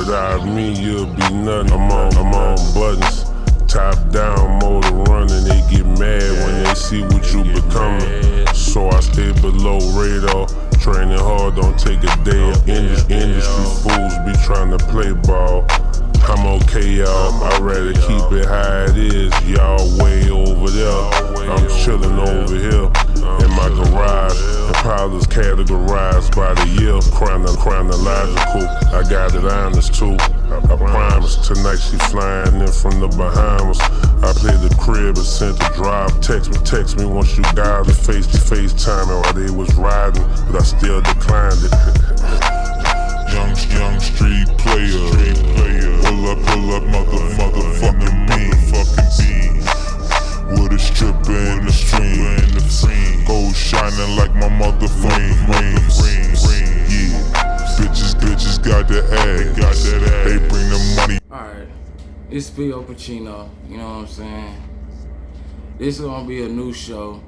Without me, you'll be nothing. I'm on buttons, top down, motor running. They get mad when they see what you becoming. So I stay below radar, training hard, don't take a day. Industry fools be trying to play ball. I'm okay, y'all. I'd rather keep it how it is. Y'all way over there. I'm chillin' over here in my garage. The pilots categorized by the year, chronological. I got it honest too. I promise tonight she flying in from the Bahamas. I played the crib and sent the drive. Text me once you got it. FaceTime while they was riding, but I still declined it. Young street player. Pull up, motherfucking me. With a stripper in the stream. Gold shining like my motherfucking rings. Yeah, bitches got the act. They bring the money. Alright, it's Phil Pacino, you know what I'm saying? This is gonna be a new show.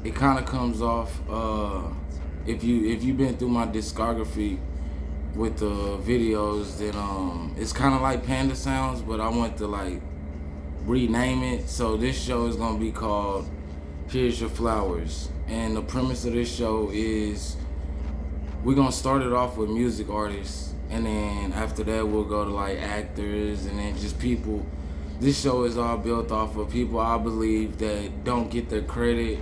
It kinda comes off, if you've been through my discography with the videos, then it's kinda like Panda Sounds, but I want to like rename it. So this show is gonna be called Here's Your Flowers. And the premise of this show is we're gonna start it off with music artists, and then after that we'll go to like actors, and then just people. This show is all built off of people I believe that don't get their credit.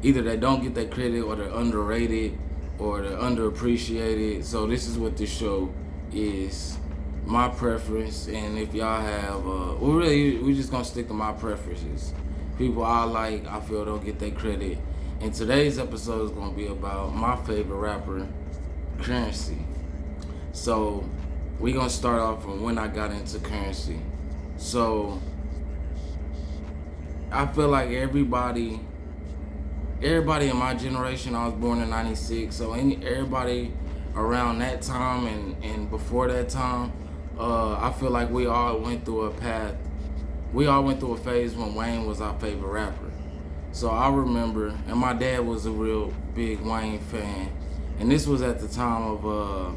Either they don't get their credit, or they're underrated, or they're underappreciated. So this is what this show is. My preference, and if y'all have, we're just gonna stick to my preferences. People I like, I feel don't get their credit. And today's episode is gonna be about my favorite rapper, Curren. So we're gonna start off from when I got into Curren. So I feel like everybody in my generation, I was born in '96, so everybody around that time and before that time, I feel like we all went through a path. We all went through a phase when Wayne was our favorite rapper. So I remember, and my dad was a real big Wayne fan, and this was at the time of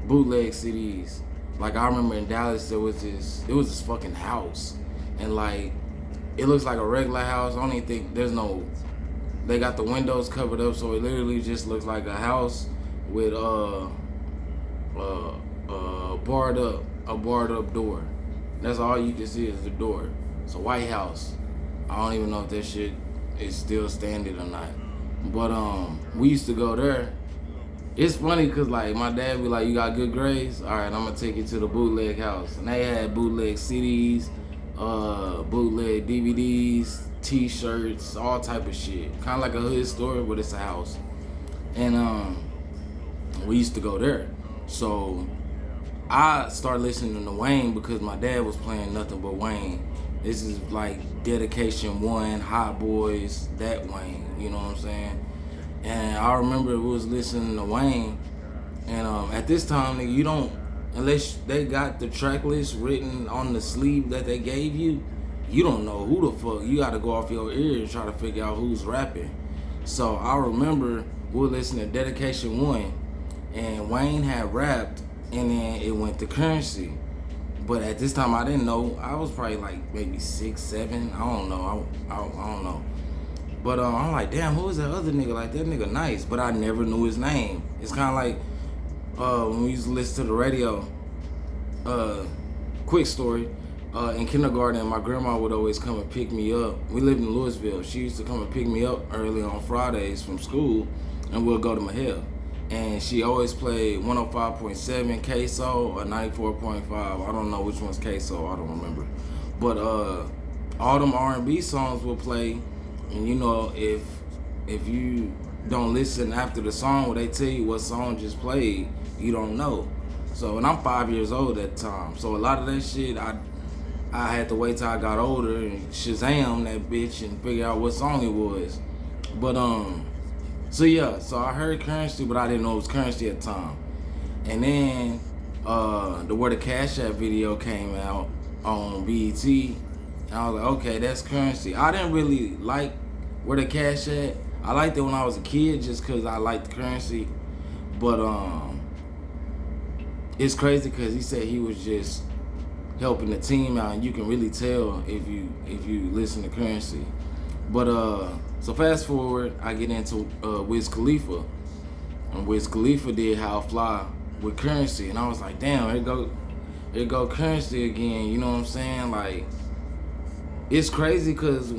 bootleg CDs. Like I remember in Dallas, it was this fucking house, and like it looks like a regular house. I don't even think they got the windows covered up, so it literally just looks like a house with barred up door. That's all you can see is the door. It's a White House. I don't even know if that shit is still standing or not. But we used to go there. It's funny cause like my dad be like, "You got good grades? All right, I'm gonna take you to the bootleg house." And they had bootleg CDs, bootleg DVDs, T-shirts, all type of shit. Kind of like a hood store, but it's a house. And we used to go there. So I started listening to Wayne because my dad was playing nothing but Wayne. This is like Dedication 1, Hot Boys, that Wayne, you know what I'm saying? And I remember we was listening to Wayne, and at this time, nigga, you don't, unless they got the track list written on the sleeve that they gave you, you don't know who the fuck. You gotta go off your ear and try to figure out who's rapping. So I remember we were listening to Dedication 1, and Wayne had rapped, and then it went to Curren. But at this time, I didn't know. I was probably like maybe 6, 7. I don't know. I don't know. But I'm like, damn, who is that other nigga? Like, that nigga nice. But I never knew his name. It's kind of like when we used to listen to the radio. Quick story. In kindergarten, my grandma would always come and pick me up. We lived in Louisville. She used to come and pick me up early on Fridays from school, and we'll go to Mahale. And she always played 105.7 Queso or 94.5. I don't know which one's Queso. I don't remember. But all them R&B songs will play. And you know, if you don't listen after the song where they tell you what song just played, you don't know. So, and I'm 5 years old at the time. So a lot of that shit, I had to wait till I got older and Shazam that bitch and figure out what song it was. But so yeah, so I heard Curren, but I didn't know it was Curren at the time. And then the Where the Cash App video came out on BET, and I was like, okay, that's Curren. I didn't really like Where the Cash At. I liked it when I was a kid just because I liked the Curren. But it's crazy because he said he was just helping the team out, and you can really tell if you listen to Currency. But so fast forward, I get into Wiz Khalifa, and Wiz Khalifa did How Fly with Currency, and I was like, damn, here go Currency again. You know what I'm saying? Like, it's crazy because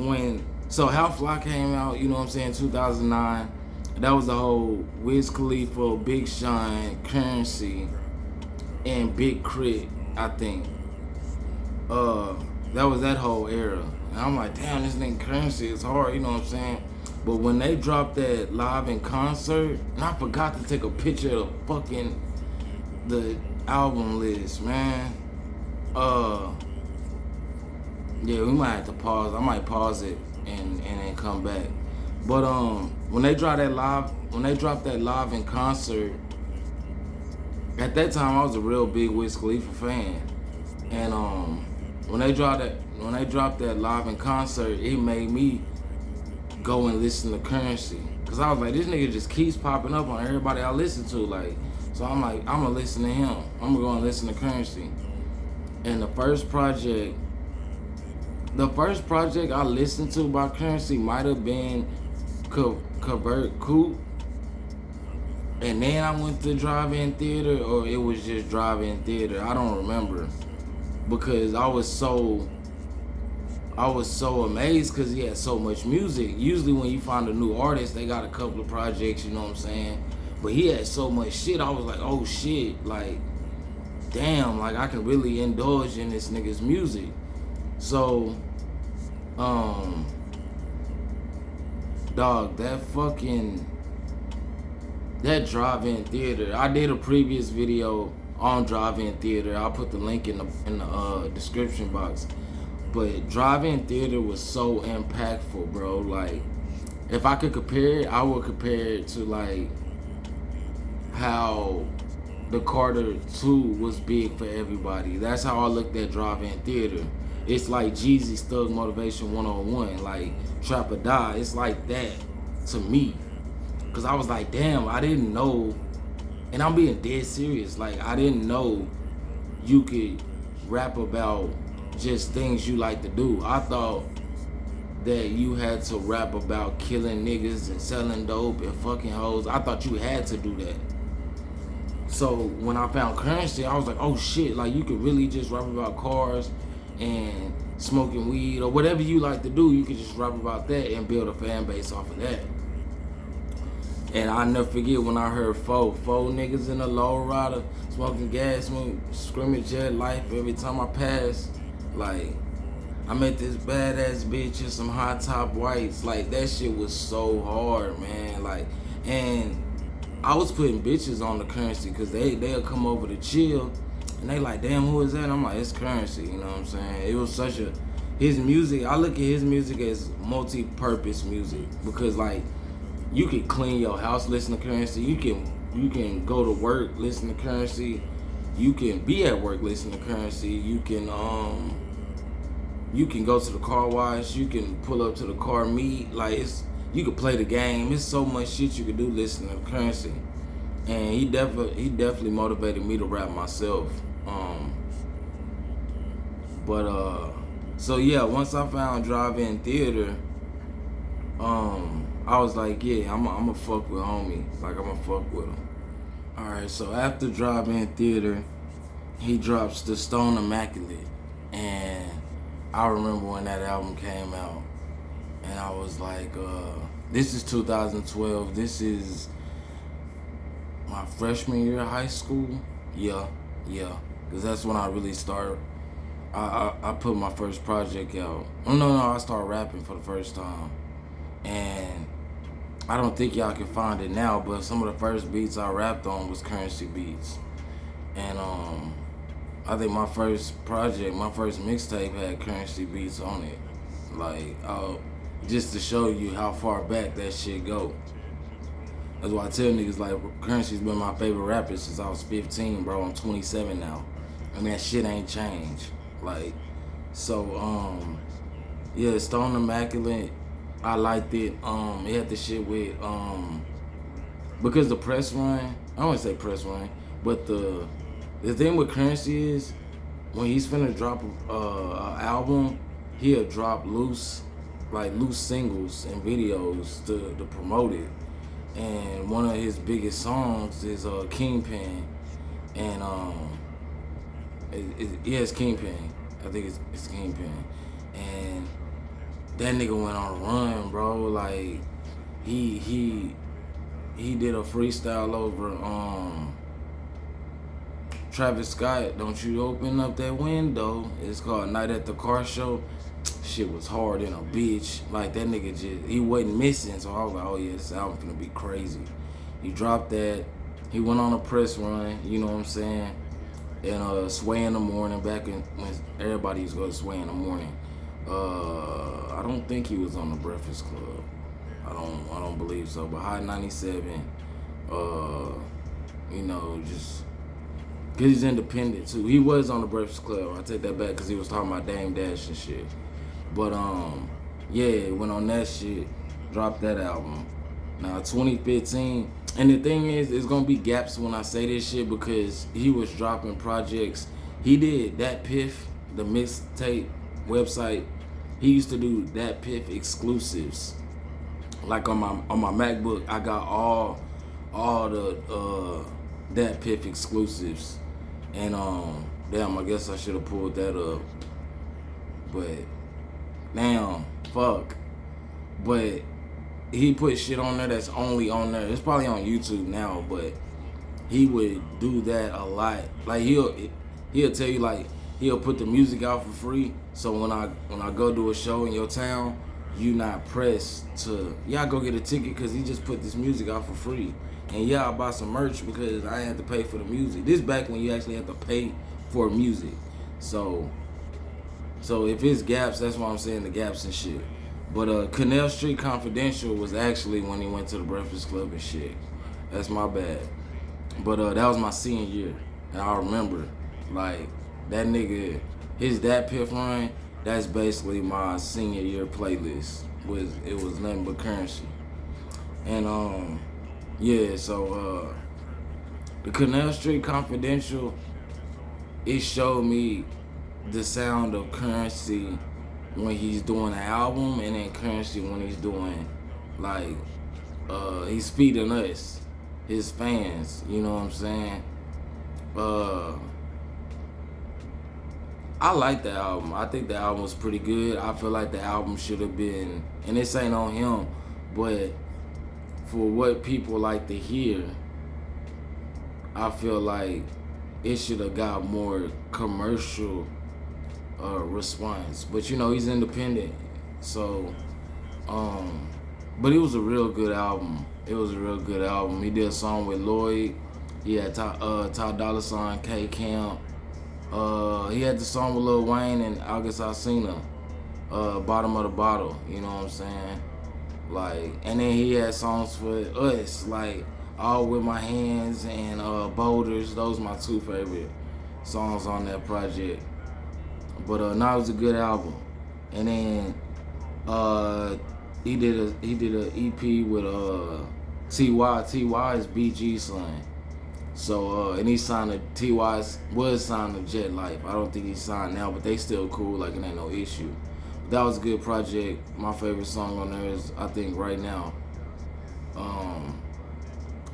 so How Fly came out, you know what I'm saying, 2009. That was the whole Wiz Khalifa, Big Sean, Currency, and Big Crit, I think. That was that whole era. And I'm like, damn, this nigga Currency is hard, you know what I'm saying? But when they dropped that live in concert, and I forgot to take a picture of the album list, man. Yeah, we might have to pause. I might pause it and then come back. But when they dropped that live in concert, at that time I was a real big Wiz Khalifa fan. And when they dropped that live in concert, it made me go and listen to Currency. Cause I was like, this nigga just keeps popping up on everybody I listen to, like. So I'm like, I'm gonna listen to him. I'm gonna go and listen to Currency. And the first project I listened to by Currency might have been Convert Coupe. And then I went to Drive-In Theater, or it was just Drive-In Theater. I don't remember. Because I was so amazed because he had so much music. Usually when you find a new artist, they got a couple of projects, you know what I'm saying? But he had so much shit, I was like, oh shit, like, damn, like I can really indulge in this nigga's music. So, dog, that Drive-In Theater, I did a previous video on Drive-In Theater. I'll put the link in the description box. But Drive-In Theater was so impactful, bro. Like, if I could compare it, I would compare it to like how the Carter 2 was big for everybody. That's how I looked at Drive-In Theater. It's like Jeezy's Thug Motivation 101, like Trap or Die. It's like that to me. Cause I was like, damn, I didn't know, and I'm being dead serious, like I didn't know you could rap about just things you like to do. I thought that you had to rap about killing niggas and selling dope and fucking hoes. I thought you had to do that. So when I found Currency, I was like, oh shit, like you could really just rap about cars and smoking weed or whatever you like to do. You could just rap about that and build a fan base off of that. And I'll never forget when I heard four niggas in a low rider smoking gas, screaming jet life every time I pass. Like, I met this badass bitch and some high top whites. Like, that shit was so hard, man. Like, and I was putting bitches on the Currency because they'll come over to chill and they like, damn, who is that? And I'm like, it's Currency, you know what I'm saying? It was his music, I look at his music as multi-purpose music because like, you can clean your house, listen to Currency. You can go to work, listen to Currency. You can be at work, listen to Currency. You can go to the car wash. You can pull up to the car meet. Like you can play the game. It's so much shit you can do listening to Currency. And he definitely motivated me to rap myself. So yeah, once I found Drive-In Theater, I was like, yeah, I'm a fuck with homie. Like, I'm a fuck with him. Alright, so after Drive-In Theater, he drops The Stone Immaculate. And I remember when that album came out. And I was like, this is 2012. This is my freshman year of high school. Yeah. Because that's when I really started. I put my first project out. No, I started rapping for the first time. And I don't think y'all can find it now, but some of the first beats I rapped on was Currency beats. And I think my first project, my first mixtape had Currency beats on it. Like, just to show you how far back that shit go. That's why I tell niggas, like, Currency's been my favorite rapper since I was 15, bro. I'm 27 now. And that shit ain't changed. Like, so, yeah, Stone Immaculate, I liked it. It had the shit with, because the press run, I don't want to say press run, but the The thing with Currency is when he's finna drop a album, he'll drop loose singles and videos to promote it. And one of his biggest songs is Kingpin, and yeah, it's Kingpin. I think it's Kingpin, and that nigga went on a run, bro. Like he did a freestyle over Travis Scott, Don't You Open Up That Window. It's called Night at the Car Show. Shit was hard in a bitch. Like that nigga he wasn't missing, so I was like, oh yeah, this album finna be crazy. He dropped that. He went on a press run, you know what I'm saying? And Sway in the Morning, back when everybody used to go to Sway in the Morning. I don't think he was on the Breakfast Club. I don't believe so. But Hot 97, you know, just cause he's independent too. He was on the Breakfast Club. I take that back because he was talking about Dame Dash and shit. But yeah, went on that shit, dropped that album. Now 2015, and the thing is, it's gonna be gaps when I say this shit because he was dropping projects. He did That Piff, the mixtape website. He used to do That Piff exclusives. Like on my MacBook, I got all the That Piff exclusives. And damn, I guess I should have pulled that up. But damn, fuck. But he put shit on there that's only on there. It's probably on YouTube now, but he would do that a lot. Like he'll tell you, like he'll put the music out for free. So when I go do a show in your town, you not pressed to y'all go get a ticket because he just put this music out for free. And yeah, I buy some merch because I had to pay for the music. This back when you actually had to pay for music. So if it's gaps, that's why I'm saying the gaps and shit. But Canal Street Confidential was actually when he went to the Breakfast Club and shit. That's my bad. But that was my senior year. And I remember, like, that nigga, his That Piff run, that's basically my senior year playlist. It was nothing but Currency. And yeah, so the Canal Street Confidential, it showed me the sound of Currency when he's doing an album, and then Currency when he's doing, like, he's feeding us, his fans, you know what I'm saying? I like the album. I think the album was pretty good. I feel like the album should have been, and this ain't on him, but for what people like to hear, I feel like it should have got more commercial response. But you know, he's independent, so but it was a real good album. It was a real good album. He did a song with Lloyd. He had Ty Dolla $ign, K Camp. He had the song with Lil Wayne and August Alsina, Bottom of the Bottle, you know what I'm saying? Like, and then he had songs for us, like All With My Hands and Boulders. Those are my two favorite songs on that project. But now it was a good album. And then he did a EP with T.Y. T.Y. is BG's son. So and he signed was signed to Jet Life. I don't think he's signed now, but they still cool. Like, it ain't no issue. But that was a good project. My favorite song on there is, I think, Right Now.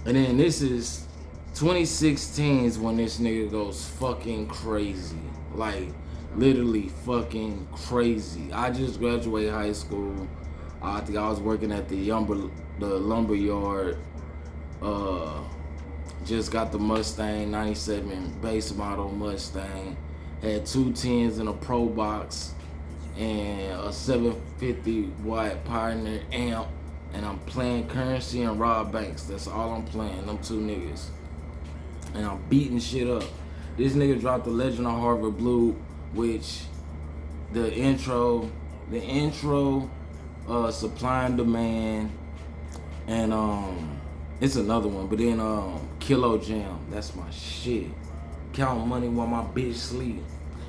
And then this is 2016 is when this nigga goes fucking crazy. Like, literally fucking crazy. I just graduated high school. I think I was working at the lumber yard. Just got the Mustang 97 base model Mustang. Had 2 10s in a Pro Box and a 750 watt Pioneer amp. And I'm playing Currency and Rob Banks. That's all I'm playing, them two niggas. And I'm beating shit up. This nigga dropped The Legend of Harvard Blue, which the intro, Supply and Demand, and it's another one, but then Kilo Jam, that's my shit. Count money while my bitch sleep.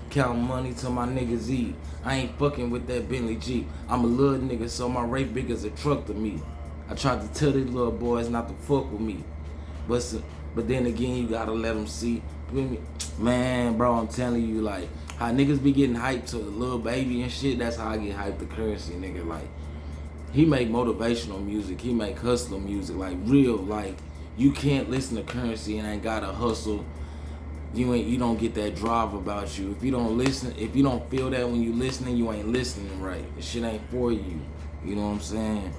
Count money till my niggas eat. I ain't fucking with that Bentley Jeep. I'm a little nigga, so my rate big as a truck to me. I tried to tell these little boys not to fuck with me. But then again, you gotta let them see. with me? Man, bro, I'm telling you, like, how niggas be getting hyped to Lil Baby and shit, that's how I get hyped to Currency, nigga. Like, he make motivational music, he make hustler music, like, real, like, you can't listen to Currency and ain't gotta hustle. You don't get that drive about you. If you don't listen, if you don't feel that when you listening, you ain't listening right. The shit ain't for you. You know what I'm saying?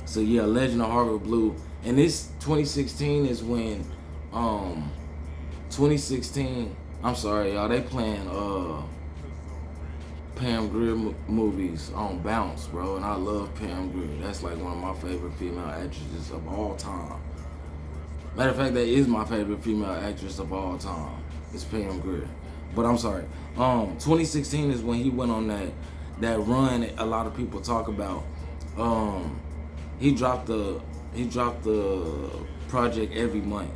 So yeah, Legend of Harvard Blue. And this 2016 is when 2016, I'm sorry y'all, they playing Pam Grier movies on Bounce, bro, and I love Pam Grier. That's like one of my favorite female actresses of all time. Matter of fact, that is my favorite female actress of all time. It's Pam Grier. But I'm sorry. 2016 is when he went on that run that a lot of people talk about. He dropped the project every month,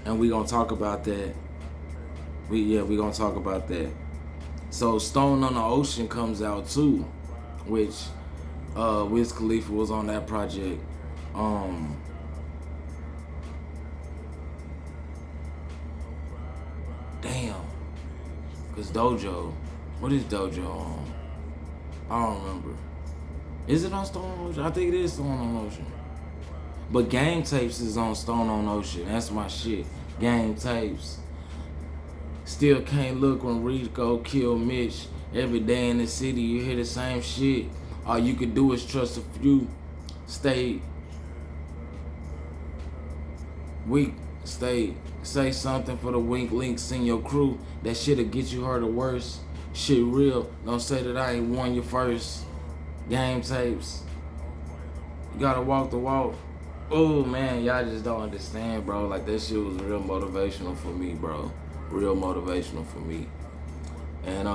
and we gonna talk about that. We gonna talk about that. So Stone on the Ocean comes out too, which Wiz Khalifa was on that project. Damn. Cause Dojo, what is Dojo on? I don't remember. Is it on Stone on Ocean? I think it is Stone on Ocean. But Game Tapes is on Stone on Ocean. That's my shit. Game Tapes. Still can't look when Rico killed Mitch. Every day in the city you hear the same shit. All you could do is trust a few. Stay weak. Say something for the wink links in your crew. That shit'll get you hurt or worse. Shit real. Don't say that I ain't won you first. Game Tapes. You gotta walk the walk. Oh man, y'all just don't understand, bro. Like that shit was real motivational for me, bro. Real motivational for me. And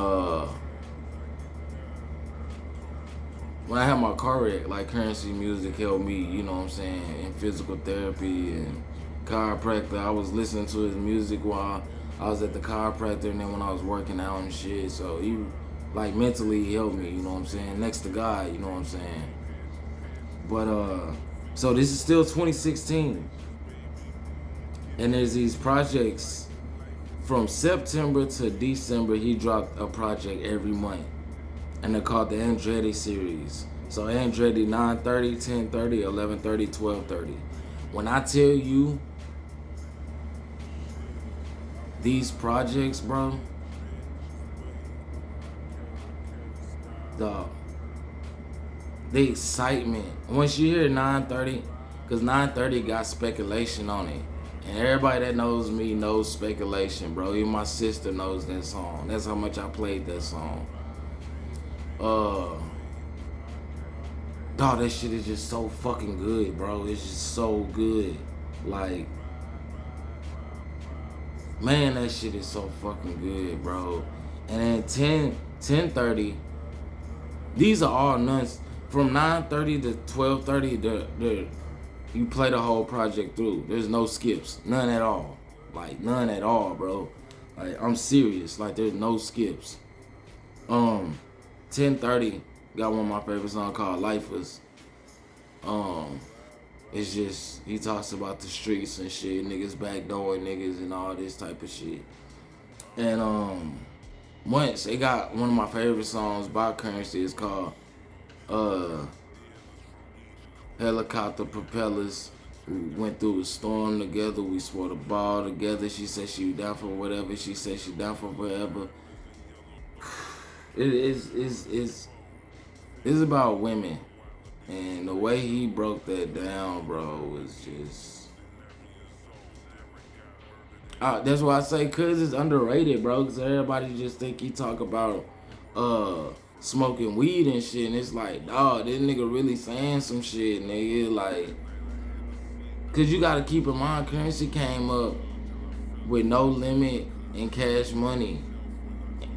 when I had my car wreck, like Currency music helped me, you know what I'm saying, in physical therapy and chiropractor. I was listening to his music while I was at the chiropractor and then when I was working out and shit. So he like mentally helped me, you know what I'm saying? Next to God, you know what I'm saying? But so this is still 2016. And there's these projects from September to December. He dropped a project every month. And they're called the Andretti series. So Andretti 9:30, 10:30, 11:30, 12:30. When I tell you these projects, bro, the excitement. Once you hear 9:30, because 9:30 got Speculation on it. And everybody that knows me knows Speculation, bro. Even my sister knows that song. That's how much I played that song. Dog, that shit is just so fucking good, bro. It's just so good. Like, man, that shit is so fucking good, bro. And then 10:30, these are all nuns. From 9:30 to 12:30, you play the whole project through. There's no skips. None at all. Like, none at all, bro. Like, I'm serious. Like, there's no skips. 10:30 got one of my favorite songs called Lifers. It's just, he talks about the streets and shit, niggas backdoor niggas and all this type of shit. And once they got one of my favorite songs by Currency, it's called Helicopter Propellers. We went through a storm together, we swore the ball together. She said she was down for whatever, she said she down for forever. It's about women. And the way he broke that down, bro, was just... that's why I say cuz it's underrated, bro. Because everybody just think he talk about smoking weed and shit. And it's like, dawg, this nigga really saying some shit, nigga. Like, because you got to keep in mind, Currency came up with No Limit and Cash Money.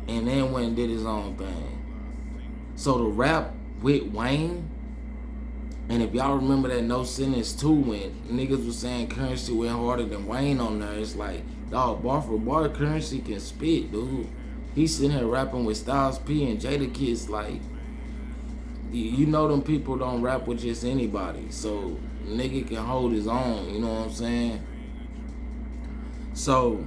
And then went and did his own thing. So the rap with Wayne, and if y'all remember that No Sentence 2 when niggas was saying Currency went harder than Wayne on there, it's like, dog, bar for bar, Currency can spit, dude. He's sitting here rapping with Styles P and Jadakiss, like, you know them people don't rap with just anybody. So nigga can hold his own, you know what I'm saying? So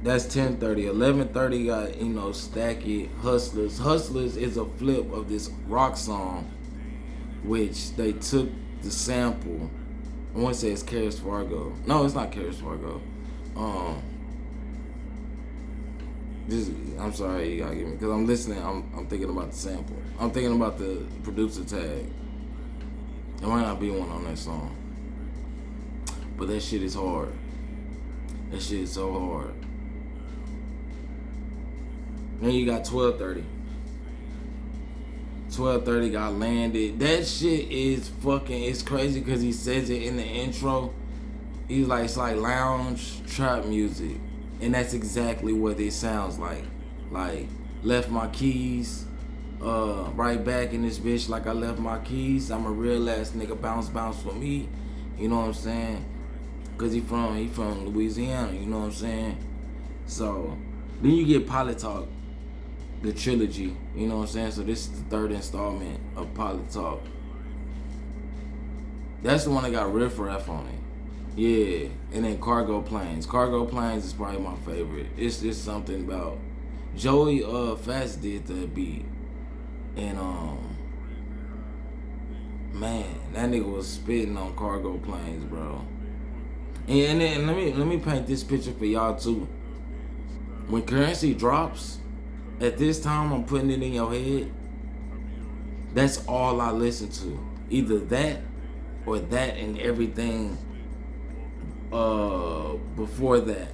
That's 10:30. 11:30 got, Stack It, Hustlers. Hustlers is a flip of this rock song, which they took the sample. I want to say it's Caris Fargo. No, it's not Caris Fargo. Um, I'm sorry, you gotta give me, because I'm listening. I'm thinking about the sample. I'm thinking about the producer tag. There might not be one on that song, but that shit is hard. That shit is so hard. Then you got 12:30. 12:30 got Landed. That shit is fucking. It's crazy because he says it in the intro. He's like, it's like lounge trap music, and that's exactly what it sounds like. Like, left my keys, right back in this bitch like I left my keys. I'm a real ass nigga, bounce for me. You know what I'm saying? Cause he from Louisiana. You know what I'm saying? So then you get Pilot Talk, the trilogy. You know what I'm saying? So this is the third installment of Pilot Talk. That's the one that got Riff Raff on it. Yeah, and then Cargo Planes. Cargo Planes is probably my favorite. It's just something about Joey Fast did the beat, and man, that nigga was spitting on Cargo Planes, bro. And then let me paint this picture for y'all too. When Currency drops, at this time I'm putting it in your head. That's all I listen to. Either that or that and everything before that.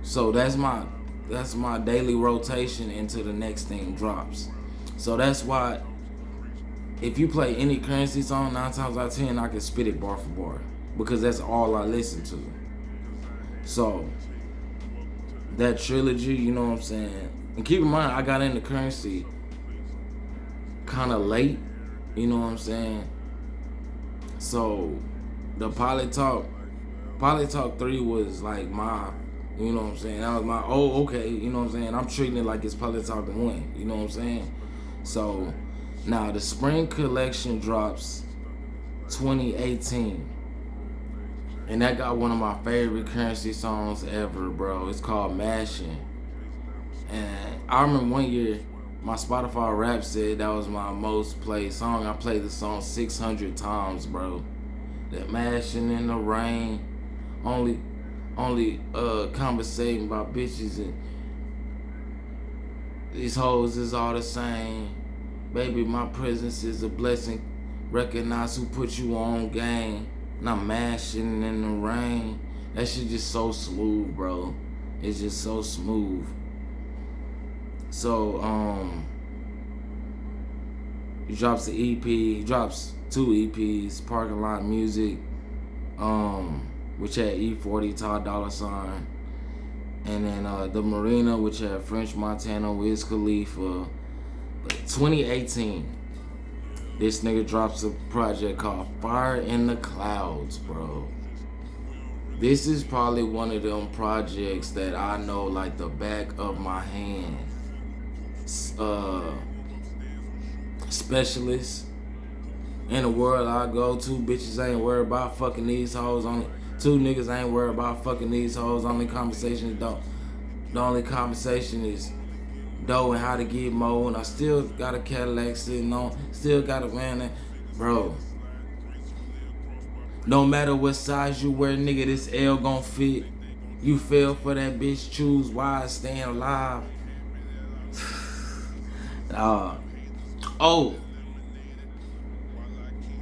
So that's my daily rotation until the next thing drops. So that's why if you play any Currency song, 9 times out of 10 I can spit it bar for bar, because that's all I listen to. So that trilogy, you know what I'm saying? And keep in mind, I got into Currency kind of late, you know what I'm saying? So the Pilot Talk 3 was like my, you know what I'm saying? That was my, okay, you know what I'm saying? I'm treating it like it's Pilot Talk 1, you know what I'm saying? So now the spring collection drops 2018. And that got one of my favorite Currency songs ever, bro. It's called Mashin'. And I remember one year, my Spotify rap said that was my most played song. I played the song 600 times, bro. That Mashin' in the rain, only conversating about bitches, and these hoes is all the same. Baby, my presence is a blessing. Recognize who put you on game. And I'm mashing in the rain. That shit just so smooth, bro. It's just so smooth. So, he drops the EP. He drops 2 EPs. Parking Lot Music, which had E40, Todd Dollar Sign. And then The Marina, which had French Montana, Wiz Khalifa. But 2018. This nigga drops a project called Fire in the Clouds, bro. This is probably one of them projects that I know like the back of my hand. Specialist. In the world I go to, bitches ain't worried about fucking these hoes. Only 2 niggas ain't worried about fucking these hoes. The only conversation is dough and how to get more, and I still got a Cadillac sitting on, still got a van that, bro. No matter what size you wear, nigga, this L gon' fit. You fell for that bitch, choose wise, staying alive.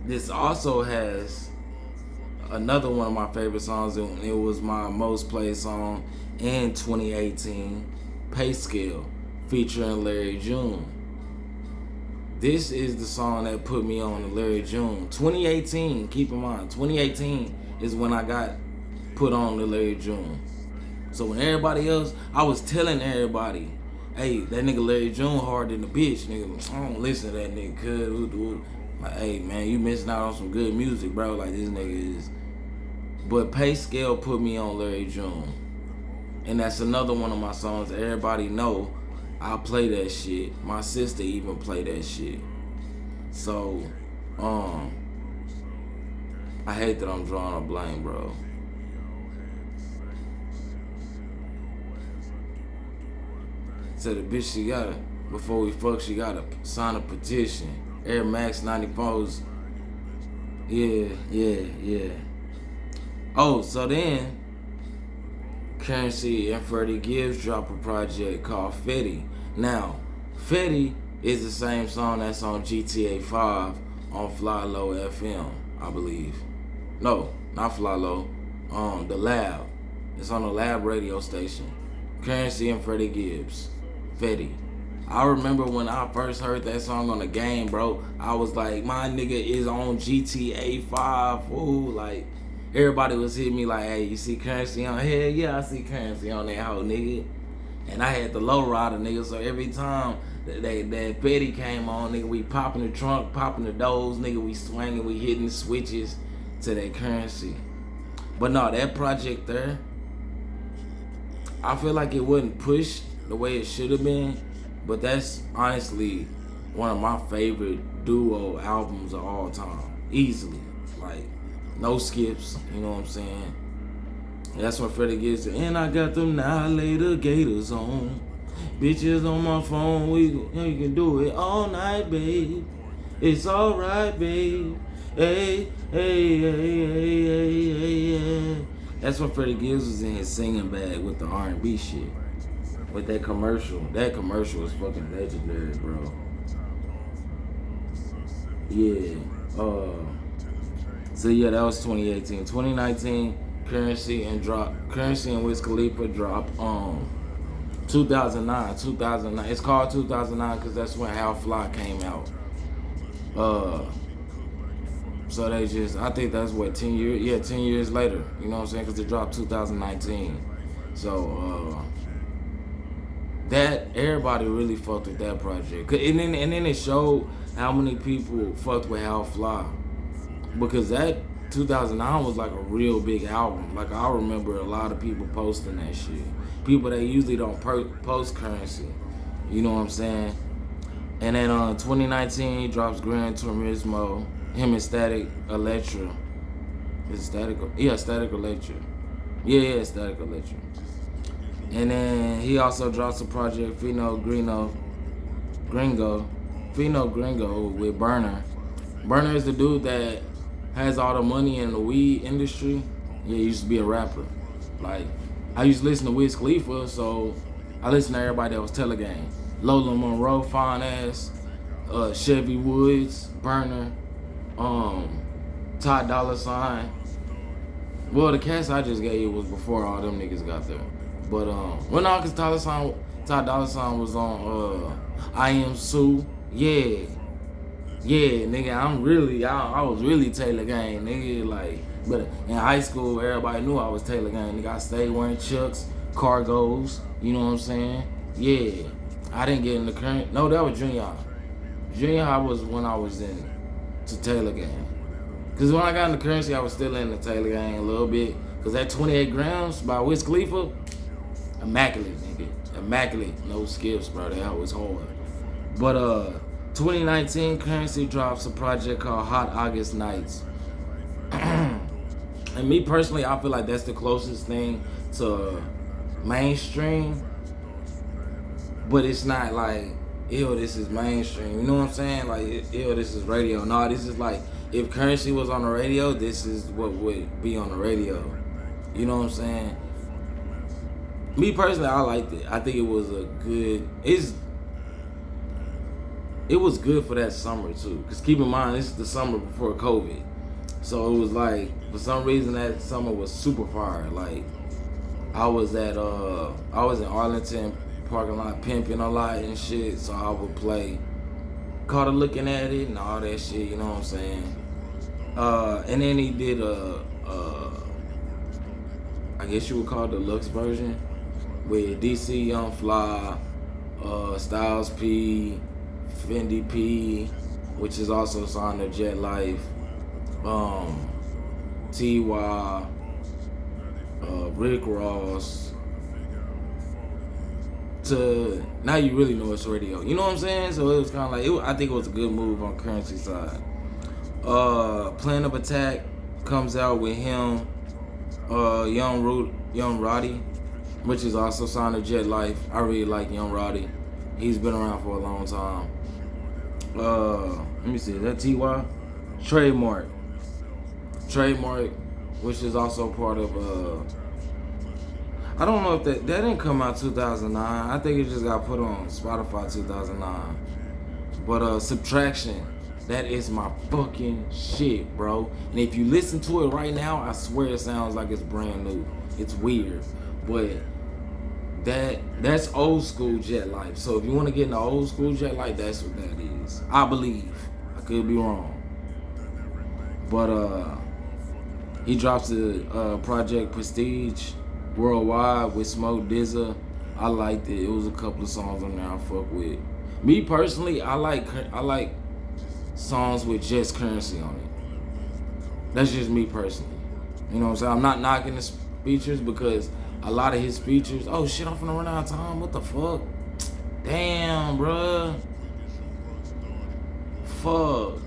This also has another one of my favorite songs, and it was my most played song in 2018, Pay Scale, featuring Larry June. This is the song that put me on to Larry June. 2018, keep in mind, 2018 is when I got put on to Larry June. So when everybody else, I was telling everybody, hey, that nigga Larry June hard than the bitch, nigga. I don't listen to that nigga, cuz. Like, hey, man, you missing out on some good music, bro. Like, this nigga is. But Pay Scale put me on Larry June. And that's another one of my songs that everybody know. I play that shit. My sister even play that shit. So, I hate that I'm drawing a blank, bro. to the bitch she gotta, before we fuck, she gotta sign a petition. Air Max 94s. Yeah. Oh, so then Curren$y and Freddie Gibbs drop a project called Fetty. Now, Fetty is the same song that's on GTA 5 on Fly Low FM, I believe. No, not Fly Low. The Lab. It's on the Lab radio station. Curren$y and Freddie Gibbs. Fetty. I remember when I first heard that song on the game, bro. I was like, my nigga is on GTA 5. Ooh, like, everybody was hitting me like, hey, you see Curren$y on? Hell yeah, I see Curren$y on that hoe, nigga. And I had the low rider, nigga, so every time that Fetty came on, nigga, we popping the trunk, popping the doors, nigga, we swinging, we hitting the switches to that Curren$y. But no, that project there, I feel like it wasn't pushed the way it should have been, but that's honestly one of my favorite duo albums of all time. Easily. Like, no skips, you know what I'm saying? And that's when Freddie Gibbs said, and I got them Annihilator Gators on. Bitches on my phone, you can do it all night, babe. It's alright, babe. Hey. That's when Freddie Gibbs was in his singing bag with the R&B shit. With that commercial. That commercial was fucking legendary, bro. Yeah. So yeah, that was 2018. 2019, Curren$y and Wiz Khalifa drop 2009. It's called 2009 because that's when How Fly came out. So they just, I think that's what, 10 years? Yeah, 10 years later. You know what I'm saying? Because it dropped 2019. So, that, everybody really fucked with that project. And then it showed how many people fucked with How Fly. Because that 2009 was like a real big album. Like, I remember a lot of people posting that shit. People that usually don't post Curren$y. You know what I'm saying? And then 2019, he drops Gran Turismo. Him and Static Electra. Is it Static? Yeah, Static Electra. Yeah, Static Electra. And then he also drops a project, Fino Gringo with Burner. Burner is the dude that has all the money in the weed industry. Yeah, he used to be a rapper. Like, I used to listen to Wiz Khalifa, so I listened to everybody that was Telegang. Lola Monroe, Fine Ass, Chevy Woods, Burner, Ty Dolla $ign. Well, the cast I just gave you was before all them niggas got there. But, well, no, because Ty Dolla $ign was on, I Am Sue. Yeah, nigga, I was really Taylor Gang, nigga, like, but in high school, everybody knew I was Taylor Gang, nigga. I stayed wearing Chucks, cargos, you know what I'm saying? Yeah, I didn't get in the current, no, that was junior high. Junior high was when I was in to Taylor Gang. Because when I got in the Curren$y, I was still in the Taylor Gang a little bit. Because that 28 grams by Wiz Khalifa, immaculate, nigga. Immaculate, no skips, bro. That was hard. But 2019, Curren$y drops a project called Hot August Nights. And me personally, I feel like that's the closest thing to mainstream. But it's not like, ew, this is mainstream. You know what I'm saying? Like, ew, this is radio. No, this is like, if Curren$y was on the radio, this is what would be on the radio. You know what I'm saying? Me personally, I liked it. I think it was a good, it was good for that summer too. Cause keep in mind, this is the summer before COVID. So it was like, for some reason that summer was super fire. Like, I was in Arlington parking lot pimping a lot and shit. So I would play Carter Looking At It and all that shit, you know what I'm saying? And then he did I guess you would call it the Lux version with DC Young Fly, Styles P, Fendi P, which is also signed to Jet Life, T.Y., Rick Ross, to now you really know it's radio. You know what I'm saying? So it was kind of like, I think it was a good move on Curren$y side. Plan of Attack comes out with him, Young Roddy, which is also signed to Jet Life. I really like Young Roddy. He's been around for a long time. Let me see, is that T.Y.? Trademark, which is also part of I don't know if that didn't come out 2009. I think it just got put on Spotify 2009. But Subtraction, that is my fucking shit, bro. And if you listen to it right now, I swear it sounds like it's brand new. It's weird, but that's old school Jet Life. So if you want to get into old school Jet Life, that's what that is. I believe. I could be wrong. But he drops the Project Prestige Worldwide with Smoke DZA. I liked it. It was a couple of songs on there I fuck with. Me personally, I like songs with just Currency on it. That's just me personally. You know what I'm saying? I'm not knocking the features because a lot of his features. Oh shit, I'm finna run out of time. What the fuck? Damn, bruh. Fuck.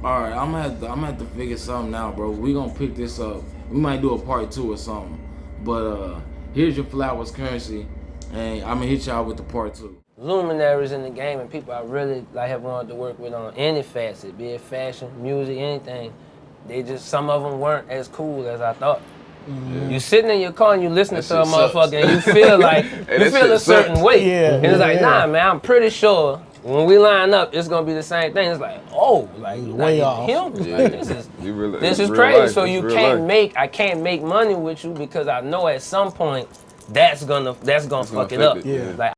Alright, I'm gonna have to figure something out, bro. We gonna pick this up. We might do a part 2 or something. But here's your flowers, Currency, and I'm gonna hit y'all with the part 2. Luminaries in the game and people I really have wanted to work with on any facet, be it fashion, music, anything. They just, some of them weren't as cool as I thought. Mm-hmm. You sitting in your car and you listening to a motherfucker and you feel like, you feel a certain way. Yeah, and it's like, nah, man, I'm pretty sure when we line up, it's gonna be the same thing. It's like, oh, way off. Him? Yeah. Like, this is crazy. Life. So you can't I can't make money with you because I know at some point that's gonna fuck it up. Yeah. Like,